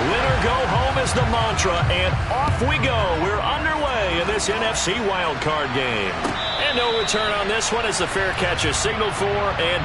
Win or go home is the mantra, and off we go. We're underway in this NFC wildcard game. And no return on this one as the fair catch is signaled for, and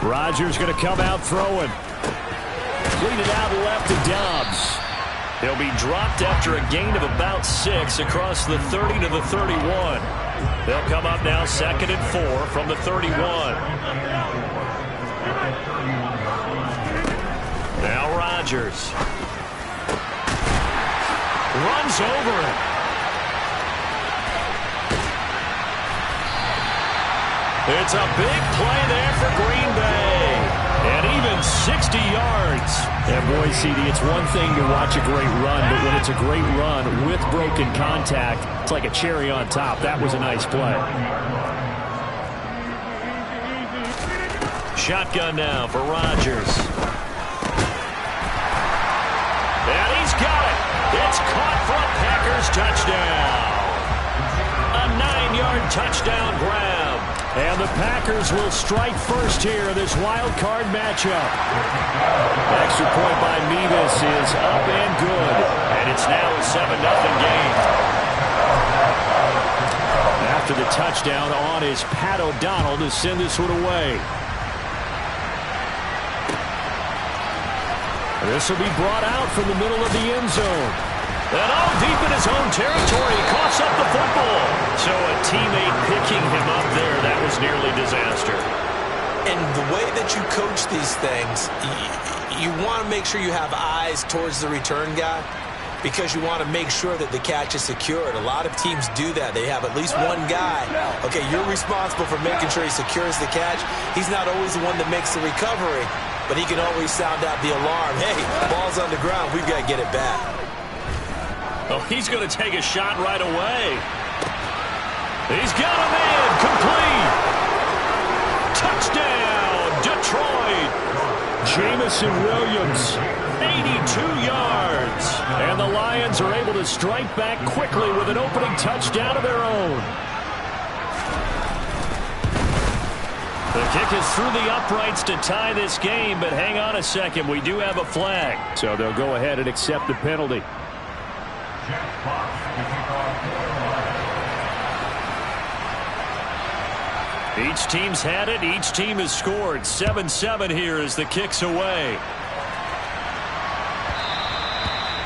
Rodgers going to come out throwing. Lead it out left to Dobbs. He'll be dropped after a gain of about 6 across the 30 to the 31. They'll come up now 2nd and 4 from the 31. Now Rodgers. Runs over it. It's a big play there for Green Bay. And even 60 yards. And boy, CD, it's one thing to watch a great run, but when it's a great run with broken contact, it's like a cherry on top. That was a nice play. Shotgun now for Rodgers. And he's got it. It's caught for a Packers touchdown. A 9-yard touchdown grab. And the Packers will strike first here in this wild card matchup. Extra point by Mevis is up and good. And it's now a 7-0 game. After the touchdown on is Pat O'Donnell to send this one away. This will be brought out from the middle of the end zone. And all deep in his own territory, he coughs up the football. So a teammate picking him up there, that was nearly disaster. And the way that you coach these things, you want to make sure you have eyes towards the return guy because you want to make sure that the catch is secured. A lot of teams do that. They have at least one guy. Okay, you're responsible for making sure he secures the catch. He's not always the one that makes the recovery, but he can always sound out the alarm. Hey, ball's on the ground. We've got to get it back. Oh, he's going to take a shot right away. He's got a man complete. Touchdown, Detroit. Jamison Williams, 82 yards. And the Lions are able to strike back quickly with an opening touchdown of their own. The kick is through the uprights to tie this game, but hang on a second. We do have a flag. So they'll go ahead and accept the penalty. Each team's had it. Each team has scored. 7-7 here as the kick's away.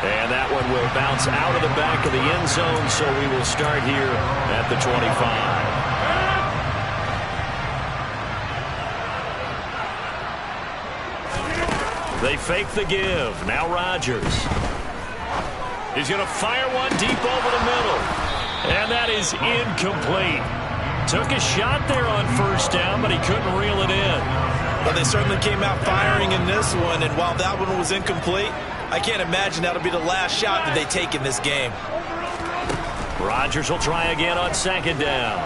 And that one will bounce out of the back of the end zone, so we will start here at the 25. They fake the give. Now Rodgers. He's going to fire one deep over the middle. And that is incomplete. Took a shot there on first down, but he couldn't reel it in. Well, they certainly came out firing in this one, and while that one was incomplete, I can't imagine that'll be the last shot that they take in this game. Rodgers will try again on 2nd down.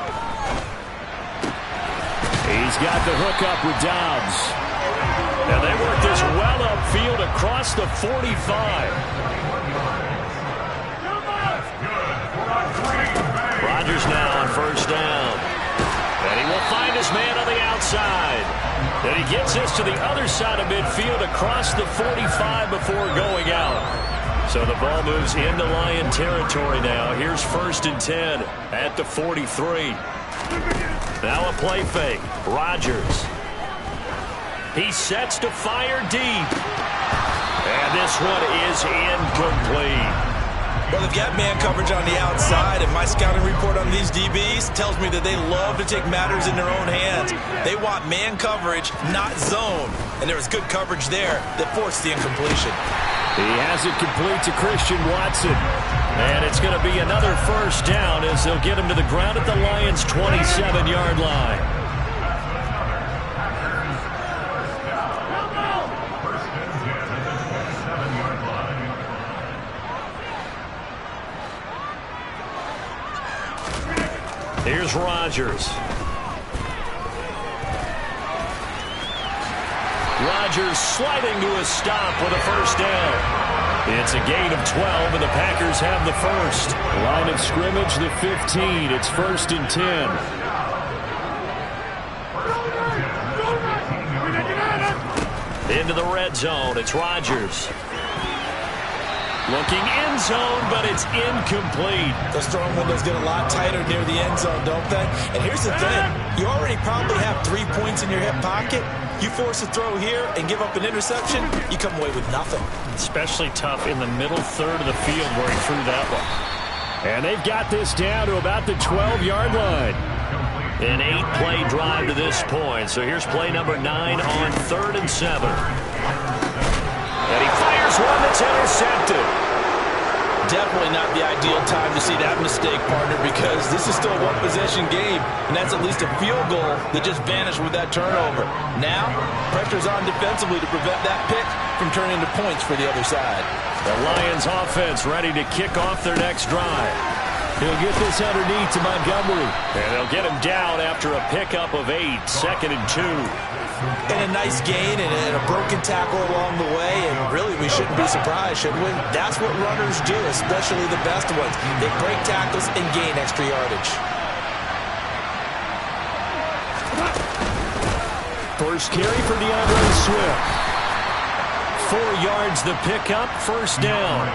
He's got the hookup with Dobbs. And they work this well upfield across the 45. Rodgers now on first down. And he will find his man on the outside. And he gets this to the other side of midfield across the 45 before going out. So the ball moves into Lion territory now. Here's 1st and 10 at the 43. Now a play fake. Rodgers. He sets to fire deep. And this one is incomplete. Well, they've got man coverage on the outside, and my scouting report on these DBs tells me that they love to take matters in their own hands. They want man coverage, not zone. And there was good coverage there that forced the incompletion. He has it complete to Christian Watson. And it's going to be another 1st down as they'll get him to the ground at the Lions' 27-yard line. Here's Rodgers. Rodgers sliding to a stop with a 1st down. It's a gain of 12, and the Packers have the 1st. Line of scrimmage, the 15. It's 1st and 10. Into the red zone. It's Rodgers. Looking end zone, but it's incomplete. Those throwing windows get a lot tighter near the end zone, don't they? And here's the thing. You already probably have 3 points in your hip pocket. You force a throw here and give up an interception, you come away with nothing. Especially tough in the middle third of the field where he threw that one. And they've got this down to about the 12-yard line. An 8-play drive to this point. So here's play number 9 on 3rd and 7. And he fires one that's intercepted. Definitely not the ideal time to see that mistake, partner, because this is still a one-possession game, and that's at least a field goal that just vanished with that turnover. Now, pressure's on defensively to prevent that pick from turning into points for the other side. The Lions offense ready to kick off their next drive. He'll get this underneath to Montgomery. And they'll get him down after a pickup of 8, 2nd and 2. And a nice gain and a broken tackle along the way, and really we shouldn't be surprised, should we? That's what runners do, especially the best ones. They break tackles and gain extra yardage. First carry for DeAndre Swift. 4 yards the pickup, 1st down.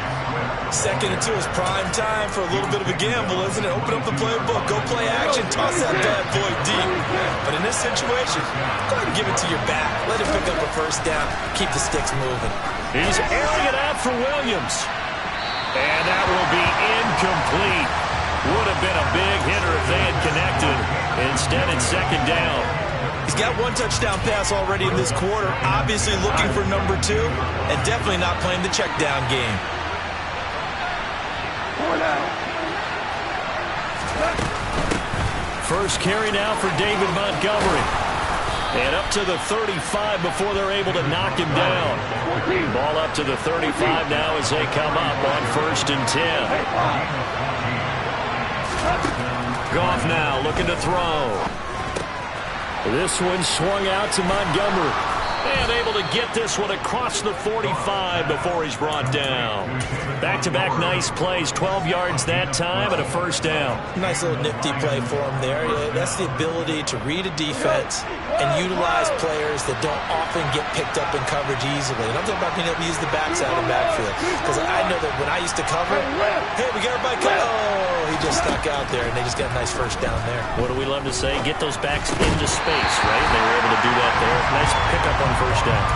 2nd and 2 is prime time for a little bit of a gamble, isn't it? Open up the playbook, go play action, toss that bad boy deep. But in this situation, go ahead and give it to your back. Let him pick up a 1st down. Keep the sticks moving. He's airing it out for Williams. And that will be incomplete. Would have been a big hitter if they had connected. Instead, it's 2nd down. He's got 1 touchdown pass already in this quarter. Obviously looking for number 2, and definitely not playing the check down game. First carry now for David Montgomery. And up to the 35 before they're able to knock him down. Ball up to the 35 now as they come up on 1st and 10. Goff now looking to throw. This one swung out to Montgomery. And able to get this one across the 45 before he's brought down. Back-to-back nice plays, 12 yards that time and a 1st down. Nice little nifty play for him there. That's the ability to read a defense and utilize players that don't often get picked up in coverage easily. And I'm talking about being able to use the backside of the backfield. Because I know that when I used to cover, hey, we got everybody covered. Oh, he just stuck out there, and they just got a nice 1st down there. What do we love to say? Get those backs into space, right? They were able to do that there. Nice pickup on 1st down.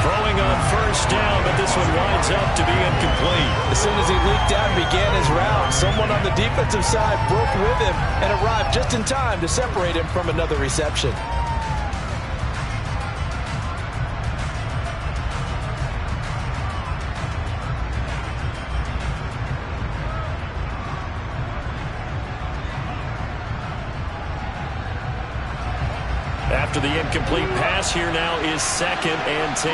Throwing on 1st down, but this one winds up to be incomplete. As soon as he leaked out and began his route, someone on the defensive side broke with him and arrived just in time to separate him from another reception. After the incomplete pass, here now is 2nd and 10.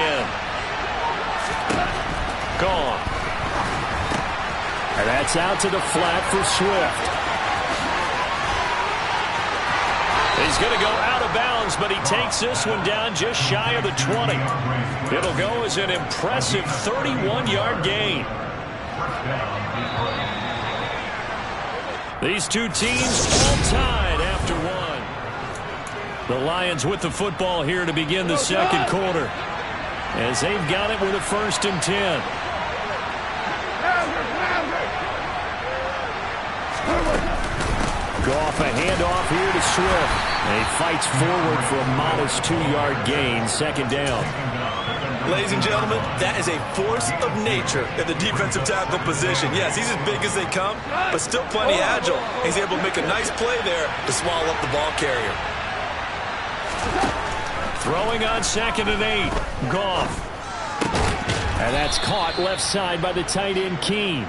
Gone. And that's out to the flat for Swift. He's going to go out of bounds, but he takes this one down just shy of the 20. It'll go as an impressive 31-yard gain. These two teams all tied after one. The Lions with the football here to begin the 2nd quarter, as they've got it with a 1st and 10. Goff a handoff here to Swift. And he fights forward for a modest 2-yard gain, second down. Ladies and gentlemen, that is a force of nature in the defensive tackle position. Yes, he's as big as they come, but still plenty agile. He's able to make a nice play there to swallow up the ball carrier. Throwing on 2nd and 8. Goff. And that's caught left side by the tight end, Keene.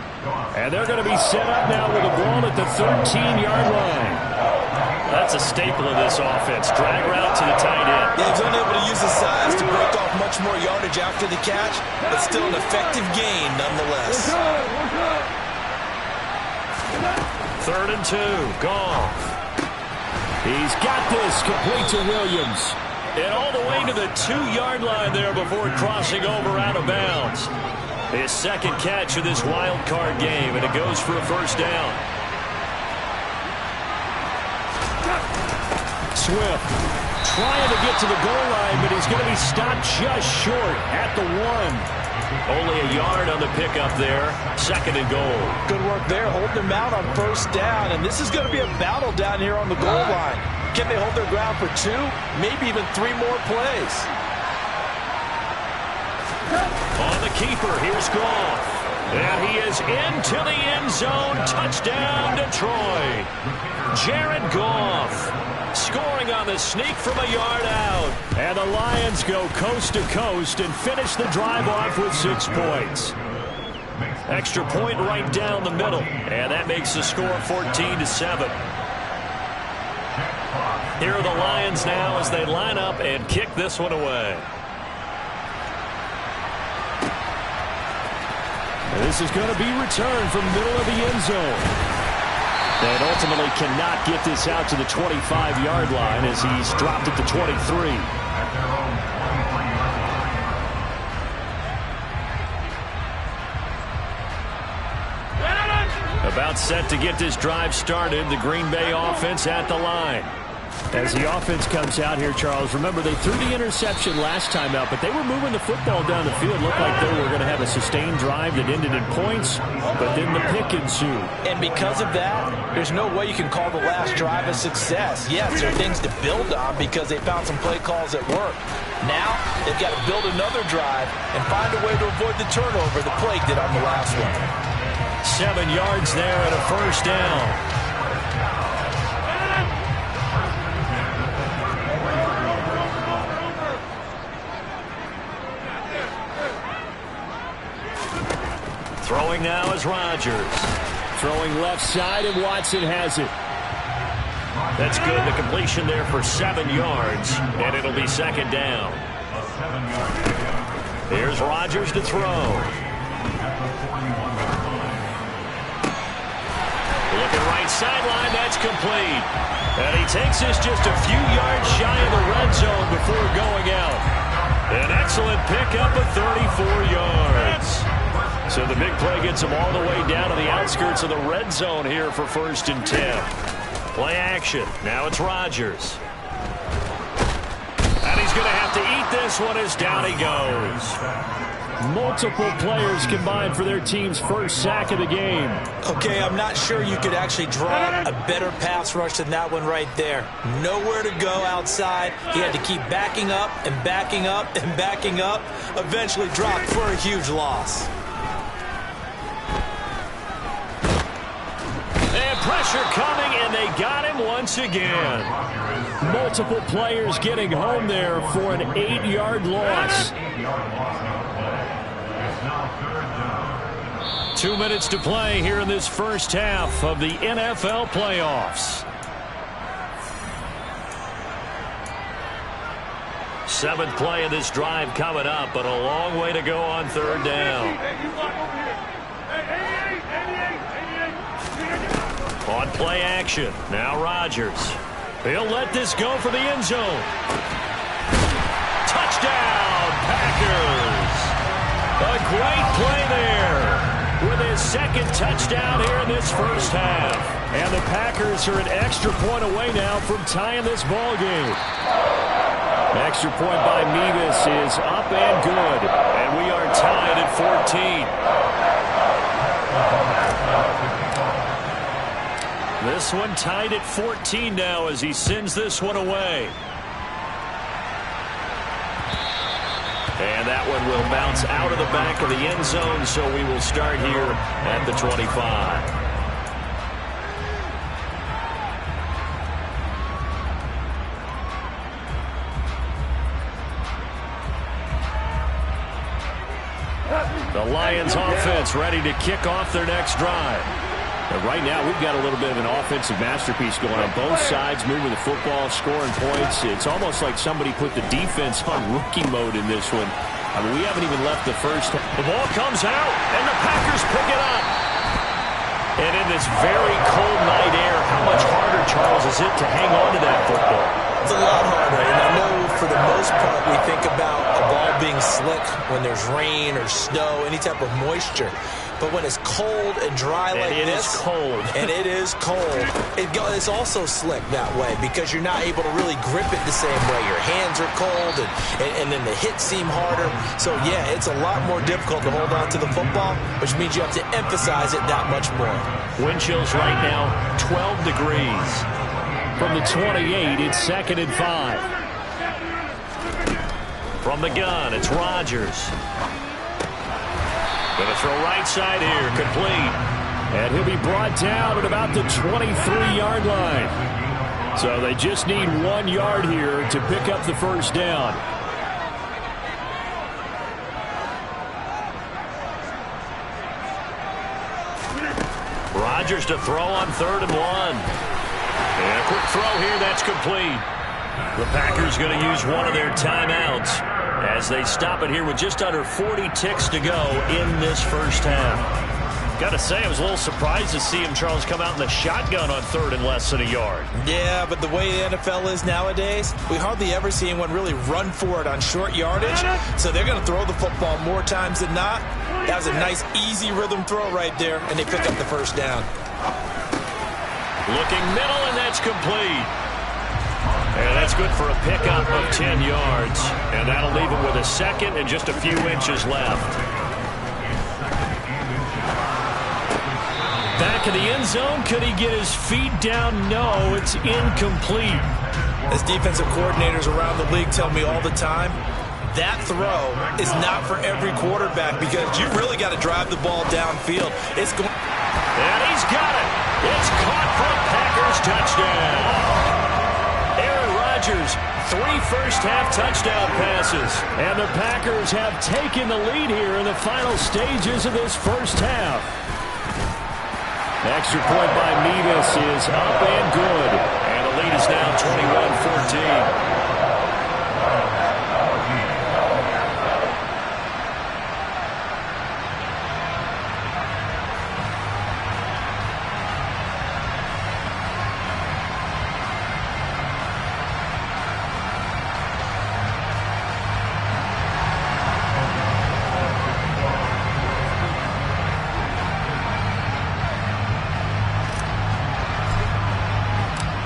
And they're going to be set up now with a ball at the 13-yard line. That's a staple of this offense. Drag route to the tight end. Yeah, he's unable to use his size to break off much more yardage after the catch, but still an effective gain nonetheless. 3rd and 2. Goff. He's got this, complete to Williams. And all the way to the 2-yard line there before crossing over out of bounds. His second catch of this wild card game, and it goes for a first down. Swift trying to get to the goal line, but he's going to be stopped just short at the 1. Only a yard on the pickup there. 2nd and goal. Good work there, holding them out on first down. And this is going to be a battle down here on the goal line. Can they hold their ground for 2, maybe even 3 more plays? On the keeper, here's Goff. And he is into the end zone. Touchdown, Detroit. Jared Goff scoring on the sneak from a yard out. And the Lions go coast to coast and finish the drive off with 6 points. Extra point right down the middle. And that makes the score 14-7. Here are the Lions now as they line up and kick this one away. This is going to be returned from the middle of the end zone. And ultimately cannot get this out to the 25-yard line as he's dropped at the 23. About set to get this drive started, the Green Bay offense at the line. As the offense comes out here, Charles, remember they threw the interception last time out, but they were moving the football down the field. Looked like they were going to have a sustained drive that ended in points, but then the pick ensued. And because of that, there's no way you can call the last drive a success. Yes, there are things to build on because they found some play calls that work. Now, they've got to build another drive and find a way to avoid the turnover the play did on the last one. 7 yards there and a first down. Throwing now is Rodgers. Throwing left side, and Watson has it. That's good. The completion there for 7 yards, and it'll be second down. Here's Rodgers to throw. Looking right sideline, that's complete. And he takes this just a few yards shy of the red zone before going out. An excellent pickup of 34 yards. So the big play gets him all the way down to the outskirts of the red zone here for 1st and 10. Play action. Now it's Rodgers. And he's going to have to eat this one as down he goes. Multiple players combined for their team's first sack of the game. Okay, I'm not sure you could actually draw a better pass rush than that one right there. Nowhere to go outside. He had to keep backing up and backing up and backing up. Eventually dropped for a huge loss. And pressure coming, and they got him once again. Multiple players getting home there for an 8-yard loss. 2 minutes to play here in this first half of the NFL playoffs. 7th play of this drive coming up, but a long way to go on 3rd down. On play action, now Rodgers. He'll let this go for the end zone. Touchdown, Packers! A great play there with his second touchdown here in this first half. And the Packers are an extra point away now from tying this ball game. An extra point by Mevis is up and good. And we are tied at 14. This one tied at 14 now as he sends this one away. And that one will bounce out of the back of the end zone, so we will start here at the 25. The Lions offense ready to kick off their next drive. And right now, we've got a little bit of an offensive masterpiece going on both sides, moving the football, scoring points. It's almost like somebody put the defense on rookie mode in this one. I mean, we haven't even left the first. The ball comes out, and the Packers pick it up. And in this very cold night air, how much harder, Charles, is it to hang on to that football? It's a lot harder, and I know for the most part we think about a ball being slick when there's rain or snow, any type of moisture. But when it's cold and dry like this, it is cold. And it is cold, it's also slick that way because you're not able to really grip it the same way. Your hands are cold, and then the hits seem harder. So, yeah, it's a lot more difficult to hold on to the football, which means you have to emphasize it that much more. Wind chills right now, 12 degrees. From the 28, it's 2nd and 5. From the gun, it's Rodgers. Going to throw right side here, complete. And he'll be brought down at about the 23-yard line. So they just need 1 yard here to pick up the first down. Rodgers to throw on 3rd and 1. And a quick throw here, that's complete. The Packers going to use one of their timeouts as they stop it here with just under 40 ticks to go in this first half. Got to say, I was a little surprised to see him, Charles, come out in the shotgun on 3rd and less than a yard. Yeah, but the way the NFL is nowadays, we hardly ever see anyone really run for it on short yardage. So they're going to throw the football more times than not. That was a nice, easy rhythm throw right there, and they pick up the first down. Looking middle, and that's complete. And that's good for a pickup of 10 yards. And that'll leave him with a second and just a few inches left. Back in the end zone. Could he get his feet down? No, it's incomplete. As defensive coordinators around the league tell me all the time, that throw is not for every quarterback because you really got to drive the ball downfield. It's going. And he's got it. It's caught for a Packers touchdown. Aaron Rodgers, 3 first-half touchdown passes. And the Packers have taken the lead here in the final stages of this first half. Extra point by Mevis is up and good. And the lead is now 21-14.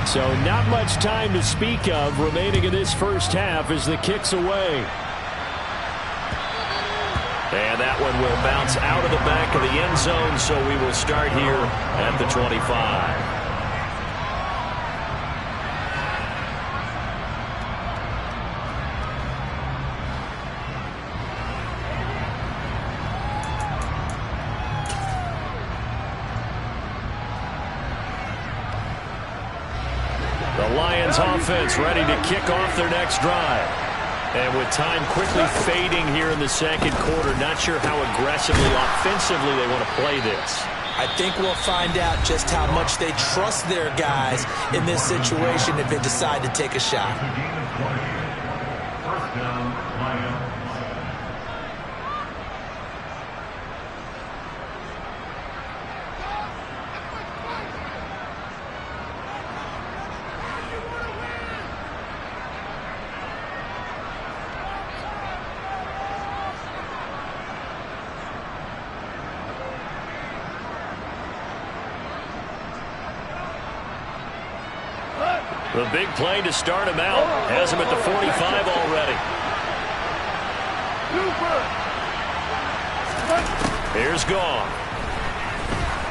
So not much time to speak of remaining in this first half as the kick's away. And that one will bounce out of the back of the end zone, so we will start here at the 25. The Lions offense ready to kick off their next drive. And with time quickly fading here in the second quarter, not sure how aggressively, offensively they want to play this. I think we'll find out just how much they trust their guys in this situation if they decide to take a shot. The big play to start him out. Has him at the 45 already. Here's Goff.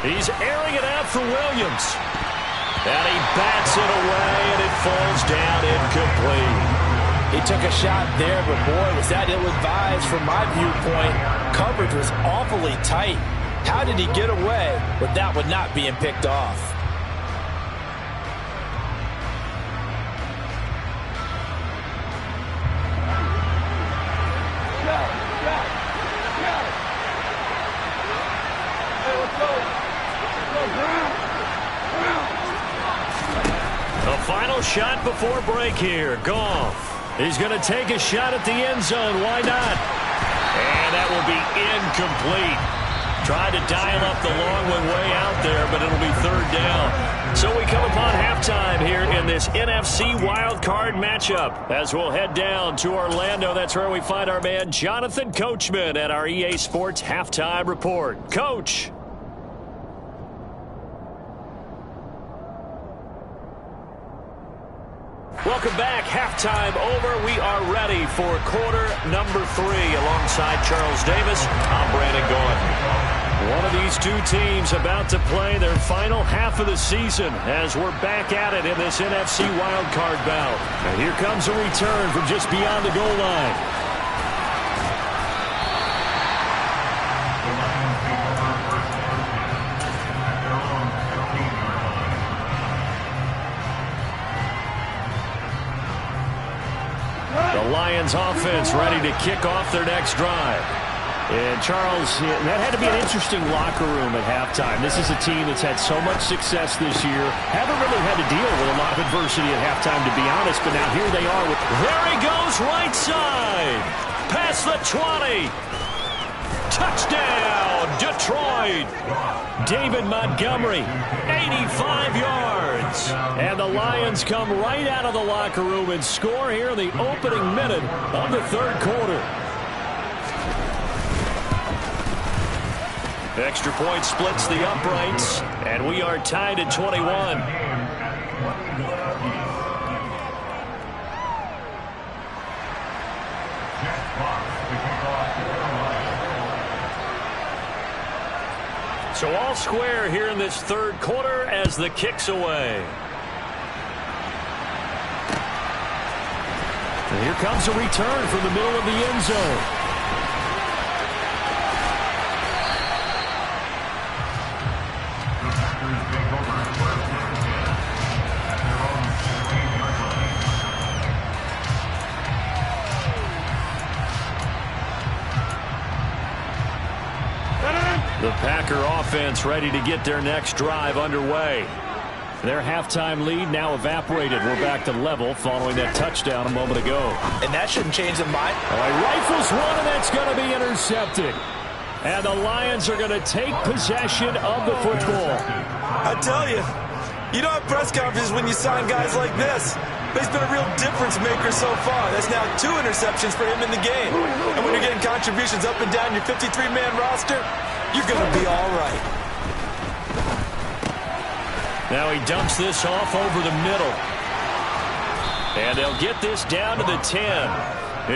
He's airing it out for Williams. And he bats it away, and it falls down incomplete. He took a shot there, but boy, was that ill-advised from my viewpoint. Coverage was awfully tight. How did he get away with that one not being picked off? The final shot before break here. Goff. He's going to take a shot at the end zone. Why not? And that will be incomplete. Tried to dial up the long one way out there, but it'll be third down. So we come upon halftime here in this NFC wildcard matchup. As we'll head down to Orlando, that's where we find our man Jonathan Coachman at our EA Sports Halftime Report. Coach. Welcome back. Halftime over. We are ready for quarter number 3. Alongside Charles Davis, I'm Brandon Gordon. One of these two teams about to play their final half of the season as we're back at it in this NFC wildcard bout. And here comes a return from just beyond the goal line. The Lions offense ready to kick off their next drive. And Charles, that had to be an interesting locker room at halftime. This is a team that's had so much success this year. Haven't really had to deal with a lot of adversity at halftime, to be honest. But now here they are. There he goes, right side. Past the 20. Touchdown, Detroit. David Montgomery, 85 yards. And the Lions come right out of the locker room and score here in the opening minute of the third quarter. Extra point splits the uprights, and we are tied at 21. So all square here in this third quarter as the kick's away. And here comes a return from the middle of the end zone. The Packer offense ready to get their next drive underway. Their halftime lead now evaporated. We're back to level following that touchdown a moment ago. And that shouldn't change the mind. Rifles one, and that's going to be intercepted. And the Lions are going to take possession of the football. I tell you, you don't have press conferences when you sign guys like this. But he's been a real difference maker so far. That's now 2 interceptions for him in the game. And when you're getting contributions up and down your 53-man roster, you're going to be all right. Now he dumps this off over the middle. And they'll get this down to the 10.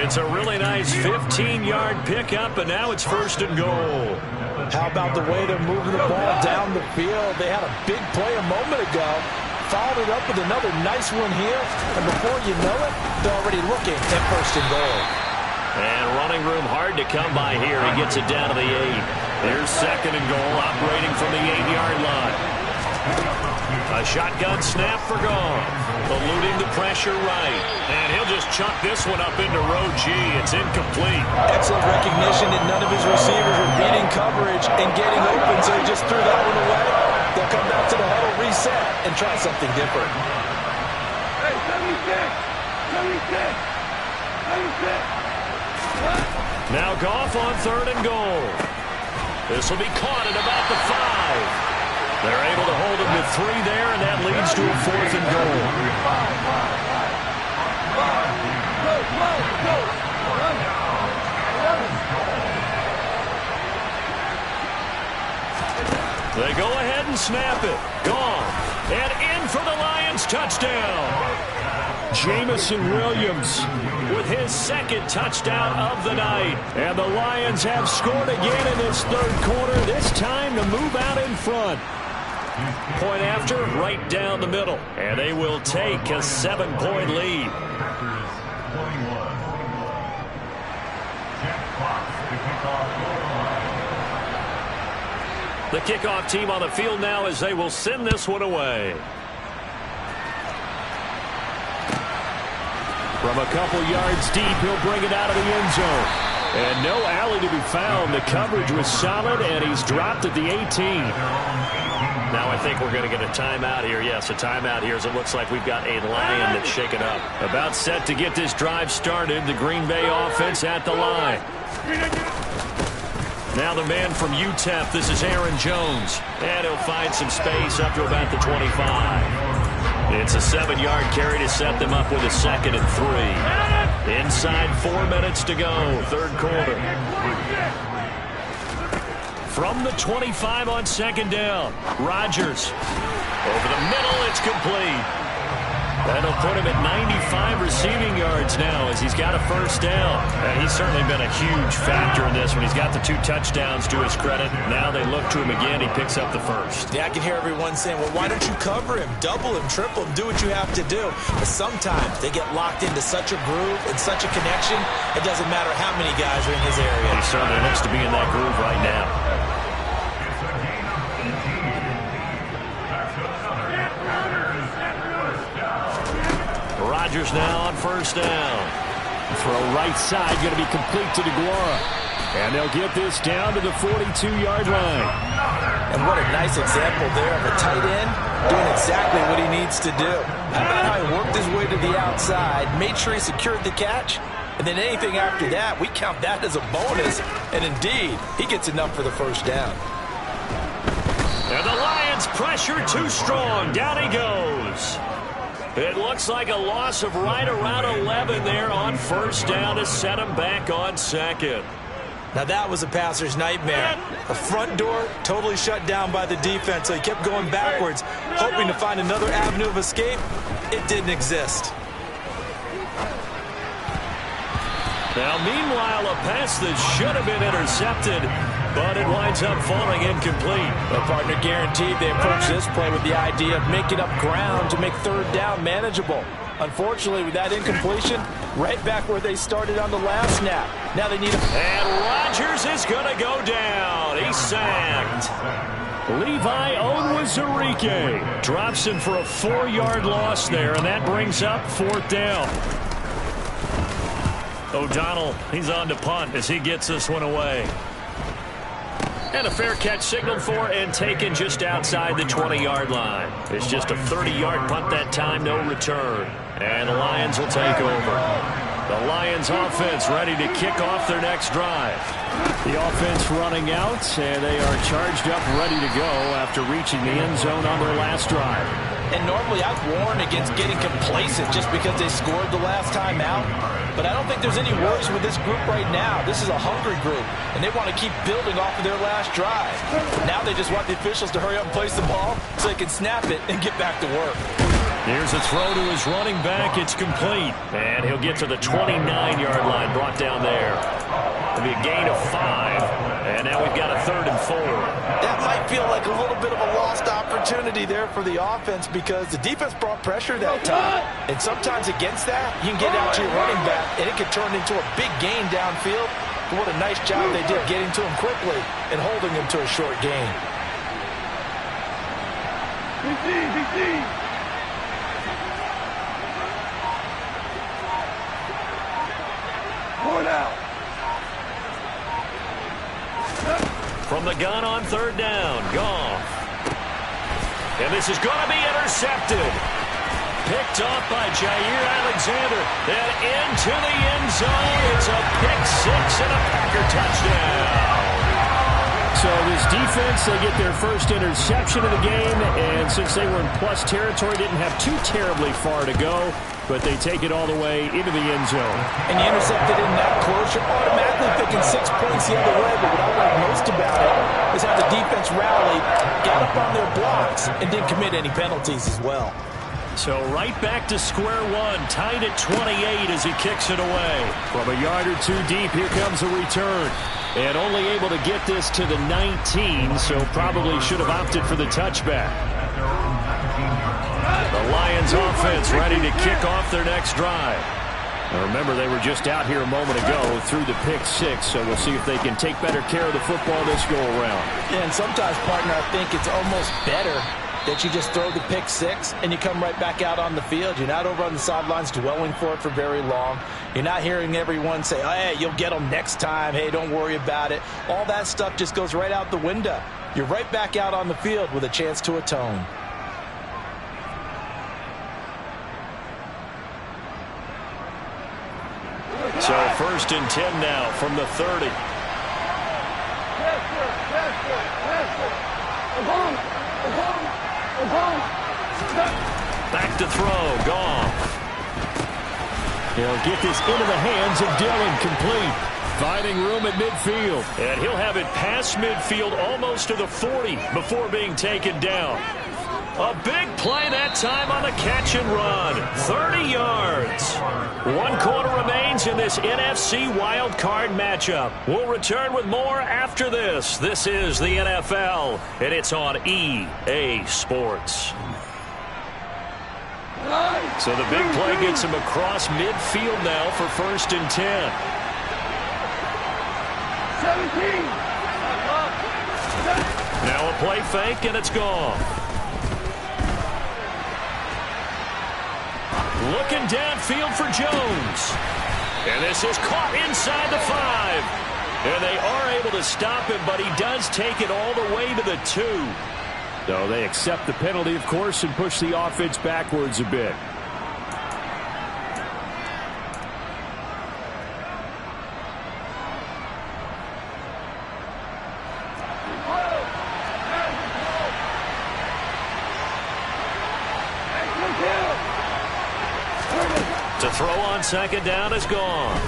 It's a really nice 15-yard pickup, and now it's first and goal. How about the way they're moving the ball down the field? They had a big play a moment ago. Followed it up with another nice one here. And before you know it, they're already looking at first and goal. And running room hard to come by here. He gets it down to the 8. Here's second and goal, operating from the 8-yard line. A shotgun snap for Goff. Eluding the pressure right. And he'll just chuck this one up into row G. It's incomplete. Excellent recognition that none of his receivers were beating coverage and getting open, so he just threw that one away. They'll come back to the huddle, reset, and try something different. Hey, 76! Now Goff on third and goal. This will be caught at about the 5. They're able to hold him to 3 there, and that leads to a fourth and goal. They go ahead and snap it. Gone. And in for the Lions touchdown. Jamison Williams with his second touchdown of the night. And the Lions have scored again in this third quarter, this time to move out in front. Point after, right down the middle. And they will take a 7-point lead. The kickoff team on the field now as they will send this one away. From a couple yards deep, he'll bring it out of the end zone. And no alley to be found. The coverage was solid, and he's dropped at the 18. Now I think we're going to get a timeout here. Yes, a timeout here as it looks like we've got a Lion that's shaken up. About set to get this drive started. The Green Bay offense at the line. Now the man from UTEP, this is Aaron Jones. And he'll find some space up to about the 25. It's a 7-yard carry to set them up with a 2nd and 3. Inside 4 minutes to go, third quarter. From the 25 on 2nd down, Rodgers. Over the middle, it's complete. That'll put him at 95 receiving yards now as he's got a 1st down. And he's certainly been a huge factor in this when he's got the 2 touchdowns to his credit. Now they look to him again. He picks up the 1st. Yeah, I can hear everyone saying, well, why don't you cover him? Double him, triple him, do what you have to do. But sometimes they get locked into such a groove and such a connection, it doesn't matter how many guys are in his area. He certainly looks to be in that groove right now. Rodgers now on 1st down. Throw right side, going to be complete to DeGuara. And they'll get this down to the 42-yard line. And what a nice example there of a tight end doing exactly what he needs to do. How about how he worked his way to the outside, made sure he secured the catch, and then anything after that, we count that as a bonus. And indeed, he gets enough for the 1st down. And the Lions pressure too strong. Down he goes. It looks like a loss of right around 11 there on 1st down to set him back on 2nd. Now that was a passer's nightmare. The front door totally shut down by the defense, so he kept going backwards, hoping to find another avenue of escape. It didn't exist. Now, meanwhile, a pass that should have been intercepted, but it winds up falling incomplete. The partner guaranteed they approach this play with the idea of making up ground to make 3rd down manageable. Unfortunately, with that incompletion, right back where they started on the last snap. Now they need a... And Rodgers is going to go down. He's sacked. Levi Onwuzurike drops him for a 4-yard loss there, and that brings up 4th down. O'Donnell, he's on to punt as he gets this one away. And a fair catch signaled for and taken just outside the 20-yard line. It's just a 30-yard punt that time, no return. And the Lions will take over. The Lions offense ready to kick off their next drive. The offense running out, and they are charged up, ready to go after reaching the end zone on their last drive. And normally I've warned against getting complacent just because they scored the last time out. But I don't think there's any worries with this group right now. This is a hungry group, and they want to keep building off of their last drive. Now they just want the officials to hurry up and place the ball so they can snap it and get back to work. Here's a throw to his running back. It's complete. And he'll get to the 29-yard line, brought down there. It'll be a gain of 5. And now we've got a 3rd and 4. That might feel like a little bit of a lost opportunity there for the offense because the defense brought pressure that time. And sometimes against that, you can get out to your running back, and it can turn into a big gain downfield. But what a nice job they did getting to him quickly and holding him to a short gain. Point out. From the gun on 3rd down, Goff. And this is going to be intercepted. Picked off by Jair Alexander. And into the end zone. It's a pick 6 and a Packer touchdown. So this defense, they get their first interception of the game. And since they were in plus territory, didn't have too terribly far to go. But they take it all the way into the end zone. And you intercepted in that close, you're automatically picking 6 points the other way. But what I like most about it is how the defense rallied, got up on their blocks, and didn't commit any penalties as well. So right back to square one, tied at 28 as he kicks it away. From a yard or two deep, here comes a return. And only able to get this to the 19, so probably should have opted for the touchback. The Lions offense ready to kick off their next drive. Now remember, they were just out here a moment ago through the pick 6, so we'll see if they can take better care of the football this go-around. Yeah, and sometimes, partner, I think it's almost better that you just throw the pick 6 and you come right back out on the field. You're not over on the sidelines dwelling for it for very long. You're not hearing everyone say, oh, hey, you'll get them next time. Hey, don't worry about it. All that stuff just goes right out the window. You're right back out on the field with a chance to atone. So 1st and 10 now from the 30. Back to throw. Goff. He'll get this into the hands of Dillon. Complete. Finding room at midfield. And he'll have it past midfield almost to the 40 before being taken down. A big play that time on the catch and run. 30 yards. 1 quarter remains in this NFC wild card matchup. We'll return with more after this. This is the NFL, and it's on EA Sports. So the big play gets him across midfield now for 1st and 10. 17. Now a play fake, and it's gone. Looking downfield for Jones. And this is caught inside the 5. And they are able to stop him, but he does take it all the way to the 2. So they accept the penalty, of course, and push the offense backwards a bit. To throw on 2nd down is gone.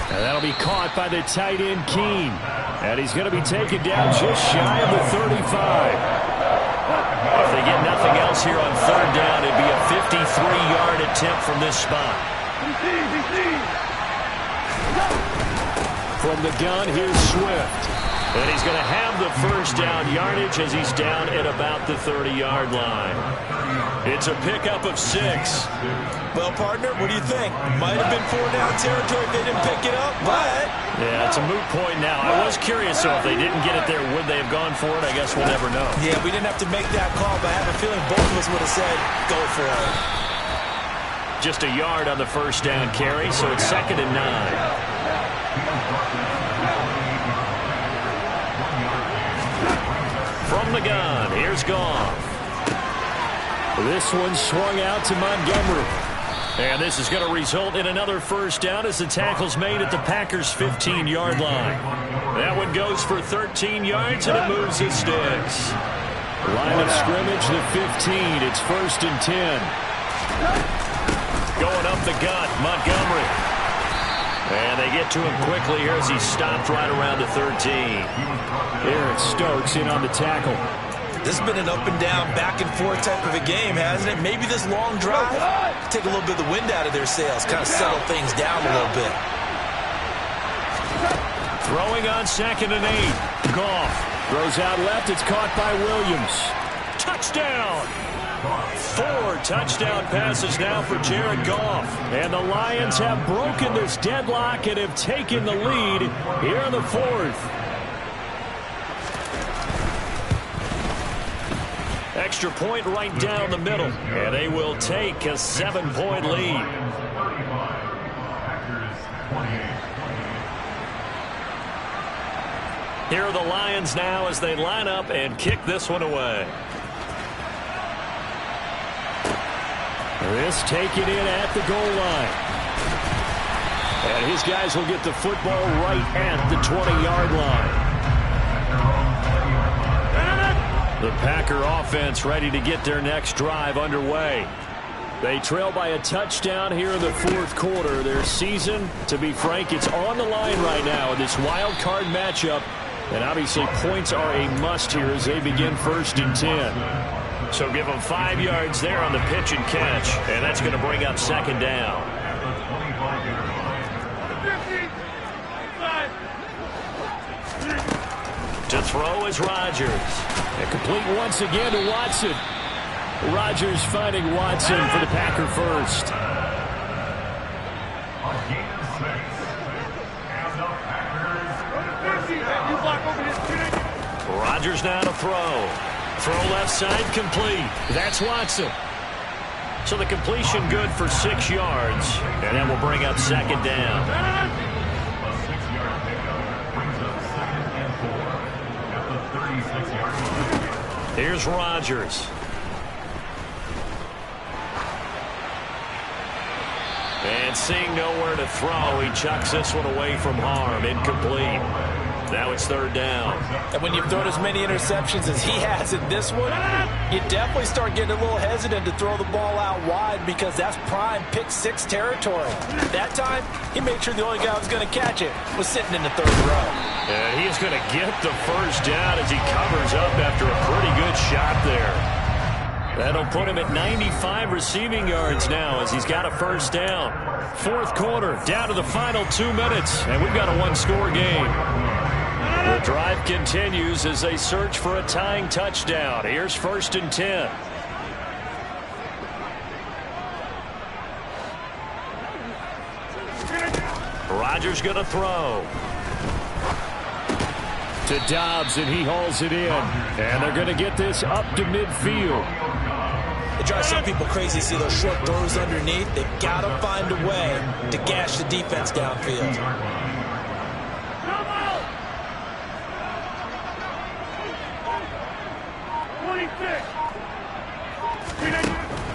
And that'll be caught by the tight end, Keene. And he's going to be taken down just shy of the 35. If they get nothing else here on 3rd down, it'd be a 53-yard attempt from this spot. From the gun, here's Swift. And he's going to have the 1st down yardage as he's down at about the 30-yard line. It's a pickup of 6. Well, partner, what do you think? Might have been 4-down territory if they didn't pick it up, but... Yeah, it's a moot point now. I was curious, so if they didn't get it there, would they have gone for it? I guess we'll never know. Yeah, we didn't have to make that call, but I have a feeling both of us would have said, go for it. Just a yard on the 1st down carry, so it's 2nd and 9. From the gun, here's Goff. This one swung out to Montgomery. And this is going to result in another 1st down as the tackle's made at the Packers' 15-yard line. That one goes for 13 yards, and it moves the sticks. Line of scrimmage, the 15. It's 1st and 10. Going up the gut, Montgomery. And they get to him quickly here as he stopped right around the 13. Eric Stokes in on the tackle. This has been an up-and-down, back-and-forth type of a game, hasn't it? Maybe this long drive, take a little bit of the wind out of their sails, kind of settle things down a little bit. Throwing on 2nd and 8. Goff throws out left. It's caught by Williams. Touchdown! 4 touchdown passes now for Jared Goff. And the Lions have broken this deadlock and have taken the lead here in the 4th. Extra point right down the middle. And they will take a 7-point lead. Here are the Lions now as they line up and kick this one away. This taken in at the goal line. And his guys will get the football right at the 20-yard line. The Packer offense ready to get their next drive underway. They trail by a touchdown here in the 4th quarter. Their season, to be frank, it's on the line right now in this wild card matchup. And obviously points are a must here as they begin 1st and 10. So give them 5 yards there on the pitch and catch. And that's going to bring up 2nd down. To throw is Rodgers. And complete once again to Watson. Rodgers finding Watson for the Packer first. Rodgers now to throw. Throw left side complete. That's Watson. So the completion good for 6 yards. And that will bring up second down. Here's Rodgers. And seeing nowhere to throw, he chucks this one away from harm. Incomplete. Now it's third down. And when you've thrown as many interceptions as he has in this one, you definitely start getting a little hesitant to throw the ball out wide because that's prime pick six territory. That time, he made sure the only guy who was going to catch it was sitting in the third row. And he is going to get the first down as he covers up after a pretty good shot there. That'll put him at 95 receiving yards now as he's got a first down. Fourth quarter, down to the final 2 minutes, and we've got a one-score game. The drive continues as they search for a tying touchdown. Here's 1st and 10. Rodgers going to throw. To Dobbs, and he hauls it in. And they're going to get this up to midfield. It drives some people crazy to see those short throws underneath. They've got to find a way to gash the defense downfield.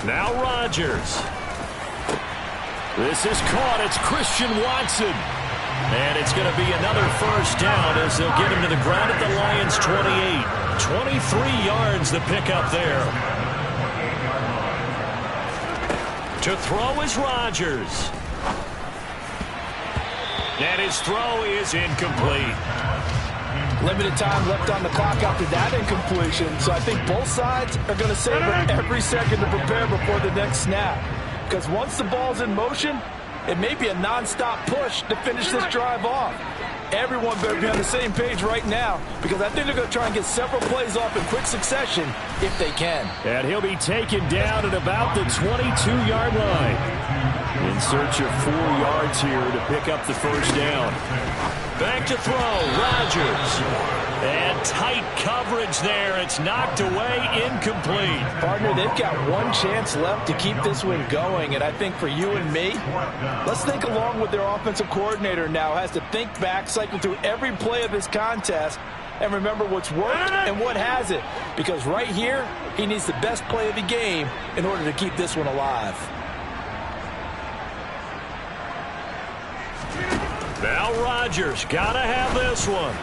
Now Rodgers. This is caught. It's Christian Watson. And it's going to be another first down as they'll get him to the ground at the Lions' 28. 23 yards the pickup there. To throw is Rodgers. And his throw is incomplete. Limited time left on the clock after that incompletion, so I think both sides are going to savor every second to prepare before the next snap. Because once the ball's in motion, it may be a non-stop push to finish this drive off. Everyone better be on the same page right now because I think they're going to try and get several plays off in quick succession if they can. And he'll be taken down at about the 22-yard line. In search of 4 yards here to pick up the first down. Back to throw, Rodgers. And tight coverage there. It's knocked away, incomplete. Partner, they've got one chance left to keep this one going, and I think for you and me, let's think along with their offensive coordinator now. Has to think back, cycle through every play of this contest, and remember what's worked and what hasn't. Because right here, he needs the best play of the game in order to keep this one alive. Now Rodgers, gotta have this one.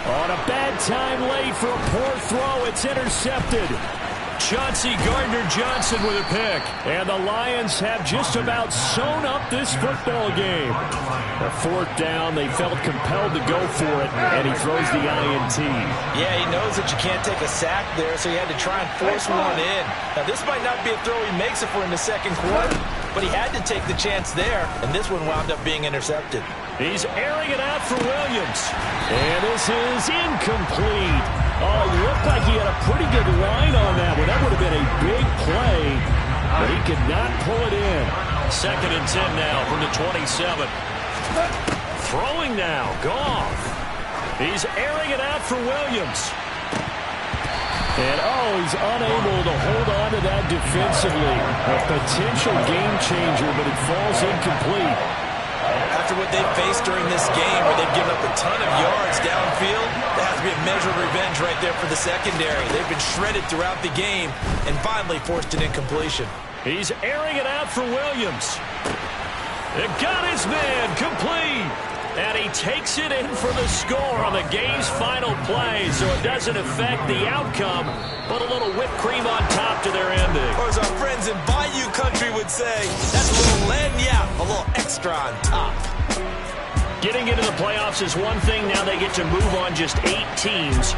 On a bad time late for a poor throw, it's intercepted. Chauncey Gardner-Johnson with a pick. And the Lions have just about sewn up this football game. A fourth down, they felt compelled to go for it, and he throws the INT. Yeah, he knows that you can't take a sack there, so he had to try and force one in. Now, this might not be a throw he makes it for in the second quarter, but he had to take the chance there, and this one wound up being intercepted. He's airing it out for Williams. And this is incomplete. Oh, it looked like he had a pretty good line on that one. That would have been a big play, but he could not pull it in. 2nd and 10 now from the 27. Throwing now, Goff. He's airing it out for Williams. And, he's unable to hold on to that defensively. A potential game changer, but it falls incomplete. After what they've faced during this game where they've given up a ton of yards downfield, that has to be a measure of revenge right there for the secondary. They've been shredded throughout the game and finally forced an incompletion. He's airing it out for Williams. It got his man complete. And he takes it in for the score on the game's final play, so it doesn't affect the outcome, but a little whipped cream on top to their ending. Or as our friends in Bayou Country would say, that's a little lagniappe, a little extra on top. Getting into the playoffs is one thing. Now they get to move on just 8 teams.